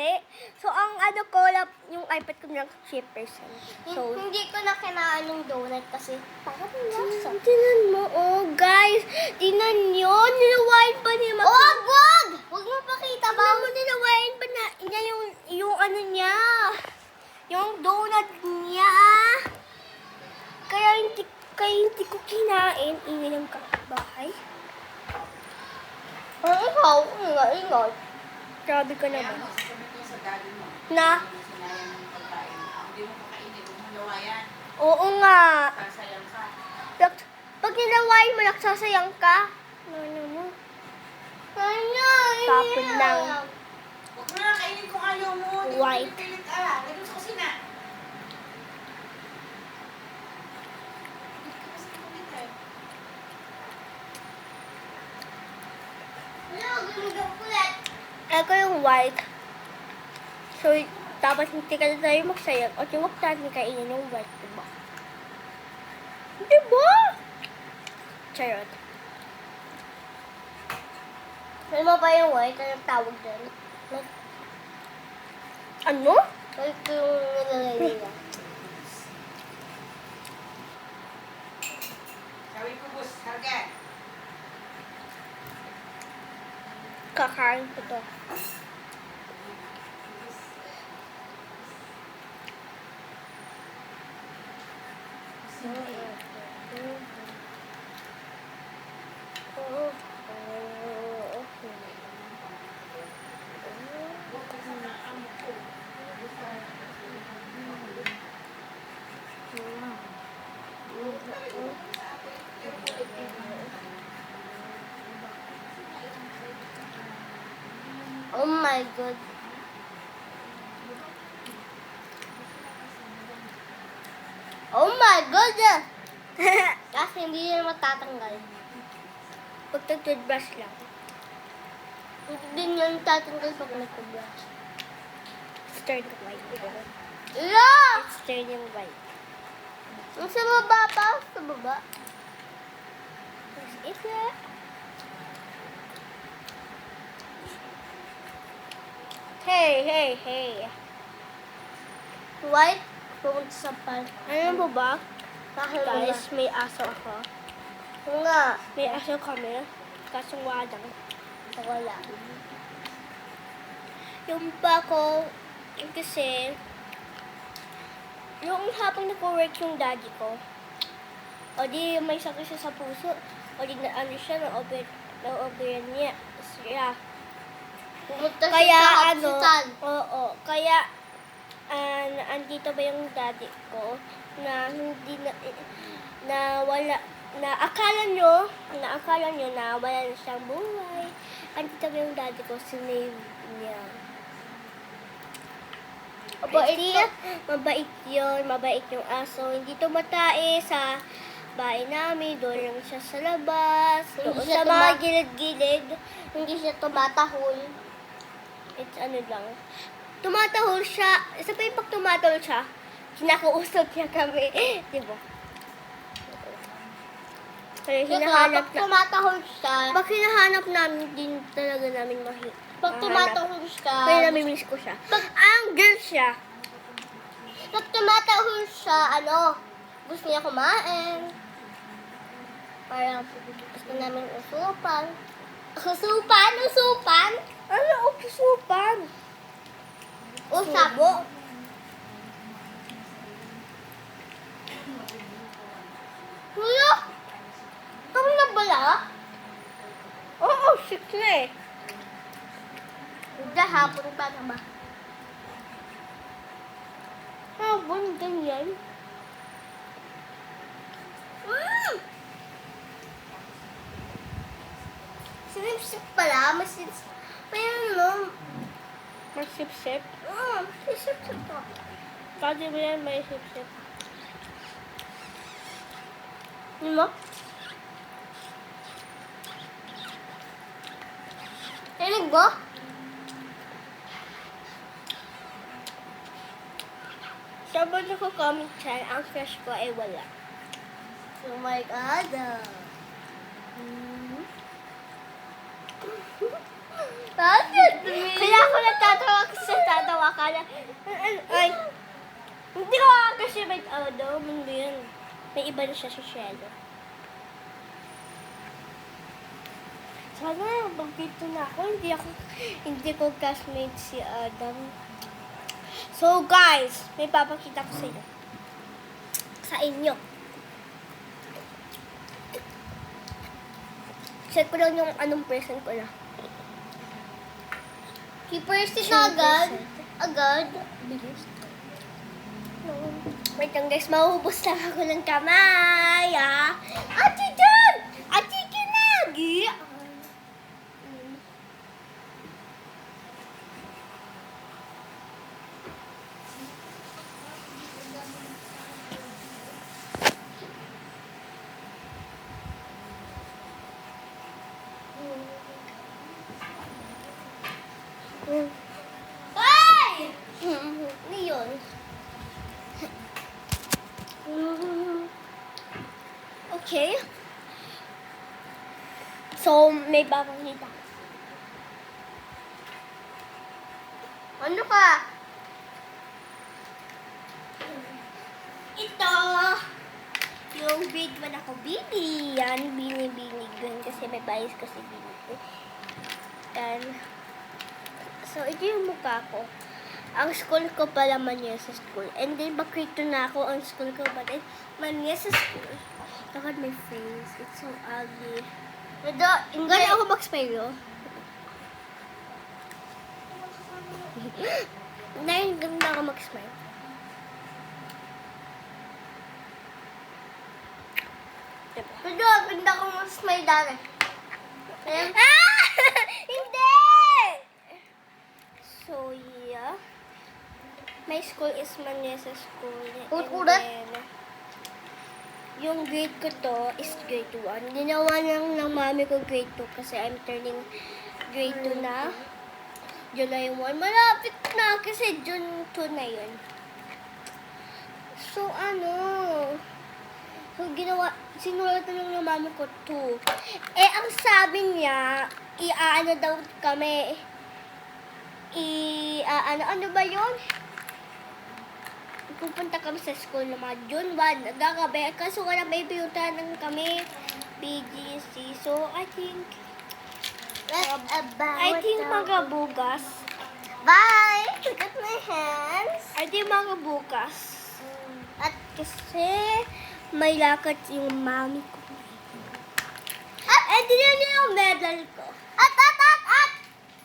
mali. So, ang ano ko, yung iPad ko lang 3%. So, Hindi ko na kinaan yung donut kasi parang lasa. tinan mo, oh, guys. Tinan nyo, nilawain pa ni Max. Oh, wag! Wag mo pakita ba? Tinan mo, nilawain pa na niya yung ano niya. Yung donut niya. Kaya hindi ko kinain. Ingay ng kapitbahay. Ang ikaw, ingat. Grabe ka naman. Kaya mo, sasabihin ko sa daddy mo. Na? Sinayang mo yung pagkain. Hindi mo kakainin. Huwag mo lawayan. Oo nga. Sasayang ka. Pag nilawain mo, nagsasayang ka. Ano mo? Tapon lang. Huwag mo na kainin kung ayaw mo. Hindi mo White. pinipilit lagyan mo sa kusina. Eko yung white. So, dapat hindi ka na tayo magsayang. O, huwag natin kainin yung white, diba? Diba? Charot. Alam mo ba yung white? Anong tawag doon? Ano? Ito yung nilalagay nila. Sabi ko, boss, harga. Kakain ko to. Oh my God. Oh my God! Kasi hindi na matatanggal. Pag toothbrush lang. Hindi yan tatanggal pag nagka-brush. Stir the white. Ila! Stir yung white. Yung sa baba pa? Sa baba? Tapos ito. Hey. White? Pumunta sa pan. Ano po ba? Bakit Guys, may aso ako. nga? May aso kami. Kaso walang. Wala. Yung pa ko, kasi, yung habang nag-work yung daddy ko, o di may sakit siya sa puso, o di na ano siya, na-operan niya. Pumunta Kaya siya sa ano, hospital. oo, kaya, andito ba yung daddy ko, na hindi na wala, na akala nyo na wala na siyang buhay. Andito ba yung daddy ko, sinave niya. Mabait yun, mabait yung aso. Hindi tumatae sa bahay namin, doon lang siya sa labas, Hindi doon siya sa mga gilid-gilid. Hindi siya tumatahol. It's ano lang. Tumatahol siya. Isa pa yung pag tumatahol siya, kinakausap niya kami. Diba? Kaya hinahanap Pag tumatahol siya, Pag hinahanap namin, din talaga namin pag tumatahol siya, Kaya namimiss ko siya. Ang girl siya. pag tumatahol siya, gusto niya kumain. Parang gusto namin usupan. Usupan? Ano? Upusupan. Usap. Kuya, kami na bala? Oo, sick na eh. Hindi, hapon pa naman. Habon, ganyan. Sinipsip pala, may Magsip-sip. sinipsip to. Pwede mo yan, may sip-sip. Ano mo? Tinig mo? Sabi ko comment siya, ang crush ko ay wala. Oh my God. Kaya ako nagtatawa kasi sa akala, ay, hindi ko kasi may, mundo yun. May iba na siya si Shelo. Sana, pag-dito na ako, hindi ko classmate si Adam. So guys, may papakita ko sa inyo. Sa inyo. Check ko lang yung anong present ko na. Si Percy na agad. Agad. Bilis. No. Wait lang guys, maubos lang ako ng kamay, ah. Ate John! Ate Kinagi! Ay! Ano yun? Okay. So, may papakita. Ano ka? Ito! Yung grade 1 ako, Bini. Yan, Bini green kasi may bias kasi Bini. Yan. So, ito yung mukha ko. Ang school ko pala Manyesa School. And then, bakrito na ako. Ang school ko pa din Manyesa School. Look at my face. It's so ugly. Gano'n ako mag-spero. Dahil ganda ako mag-smile. Diba? Pero, ganda ko mas may dami. Ayan. Ah! Hindi! So, yeah. My school is Manyesa School. Ulit-ulit? And then, yung grade ko to is grade 1. Ginawa ng mami ko grade 2 kasi I'm turning grade 2 na. July 1. Malapit na kasi June 2 na yun. So, So, sinulat na lang ng mami ko 2. Eh, ang sabi niya, iaano daw kami. Ano ba yun? Pupunta kami sa school na mga June 1. Nagkakabe. Kaso wala may pinuntahan kami. BGC. So, I think magabugas. Bye! Look at my hands. I think magabugas. At kasi may lakad yung mami ko. Di na yung medal ko. At!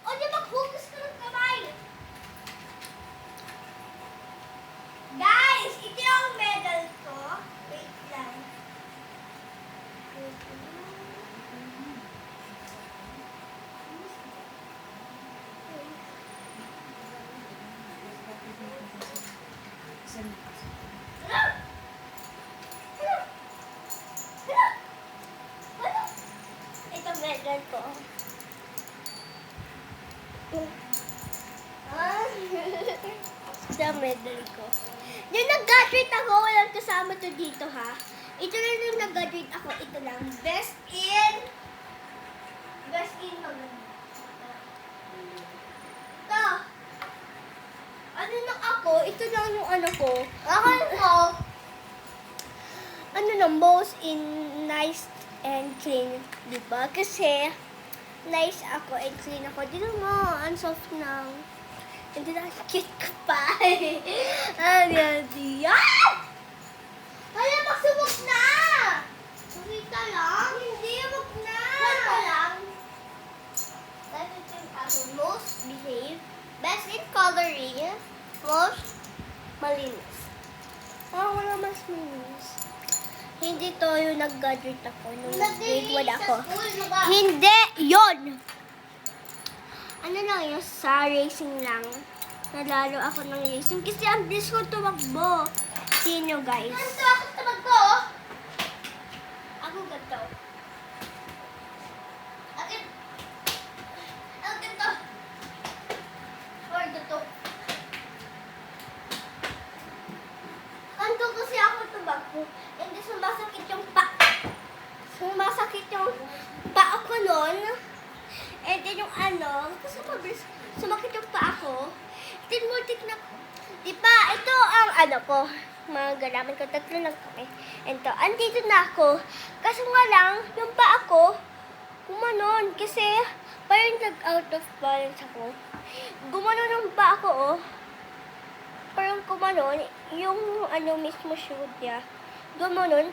O, di maghugas ka ng kamay. Guys, ito yung medal ko. Wait lang. Ito medal ko. Sa medal ko. Yung nag-graduate ako, walang kasama to dito ha. Ito lang yung nag-graduate ako, ito lang. Best in maganda. Ito. Ano lang ako, ito lang yung ano ko. Ano lang, most in nice and clean, di ba? Kasi, nice ako and clean ako. Di mo, ang soft lang. Hindi na cute ka pa. Ayan, diyan! Kaya magsubok na! Sumita lang. Hindi, wag na! Ganito lang. That is yung most behave. Best in coloring. Most malinis. Wala mas malinis. Hindi to yung nag-graduate ako. Nung grade 1 ako. Hindi! Yon! Ano lang yun? Sa racing lang. Nalalo ako ng racing. Kasi ang bilis ko tumakbo. Sino guys? Ganito ako tabag ko. Ako ganito. Akin. Ganito. Or ganito. Kanto kasi ako tumakbo. Hindi sumasakit yung Sumasakit yung paa ko nun. And then yung kasi mabilis sumakit yung paa ko. multik na. Di ba, ito ang ano ko. Mga galaman ko, 3 lang kami. Ito, andito na ako. Kaso nga lang, yung paa ko, gumanon. Kasi, parang nag-out of balance ako. Gumanon ang paa ko, oh. Parang gumanon. Yung ano mismo shoot niya. Gumanon.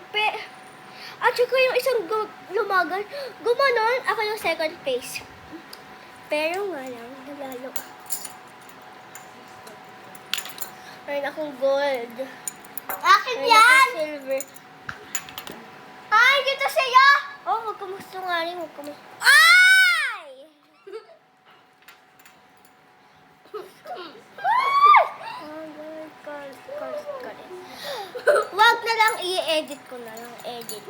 At saka yung isang lumagan, gumanon. Ako yung second place. Pero nga lang, nalalo ako. Mayroon akong gold. Akin Mayroon yan! akong silver. Ay, dito siya! Oh, huwag ka masungaling. Huwag ka Ay! Wag na lang i-edit ko na lang. Edit.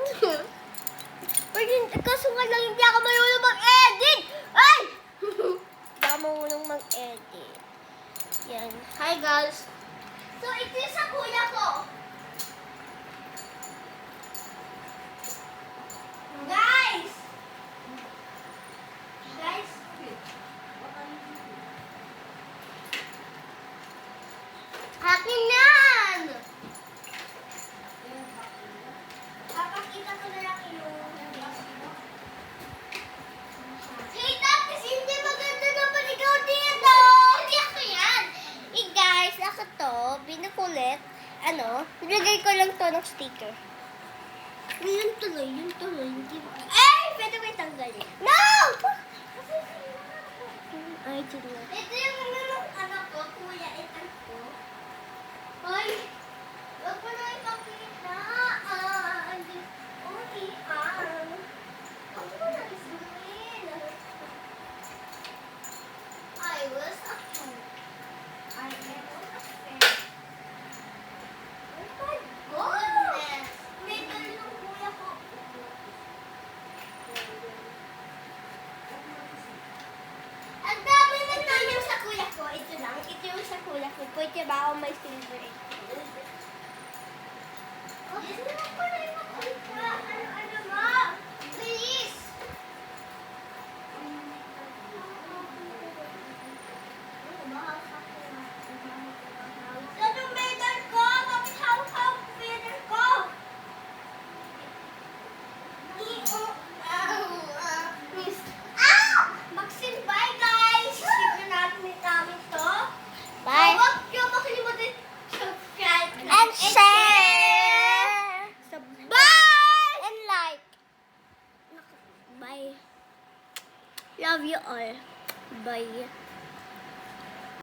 Pero kaso nga lang hindi ako marunong mag-edit! Ay! Hindi ako marunong mag-edit. Yan. Hi guys. So, ito yung sa kuya ko. Guys! Guys! Akin yan! Papakita ko na lang yung... Kita, kasi hindi maganda na paligaw dito! Hindi ako yan! Guys, ako to, binukulit. Nilagay ko lang to ng sticker. Yun tuloy, hindi mo... Ay! Pwede mo itanggalin. No! Ay, dyan na. Ito yung ano ko, kuya, ito ko. Hoy! Huwag mo na ipakita. Huwag mo na isumin. I was a friend. I never a friend. Oh my goodness! May ganun yung kuya ko. Ang dami na yung sa kuya ko. Ito lang. Ito yung sa kuya ko. Pwede ba ako may silver? Yes, naman ko na ipakita. Ano mo? Please! Saan yung medal ko? Bakit hawak-hawak yung medal ko? Please. Maxine, bye guys! Tignan natin to. Bye. Huwag niyo makalimutan subscribe And share. Bye! And like. Bye. Love you all. Bye.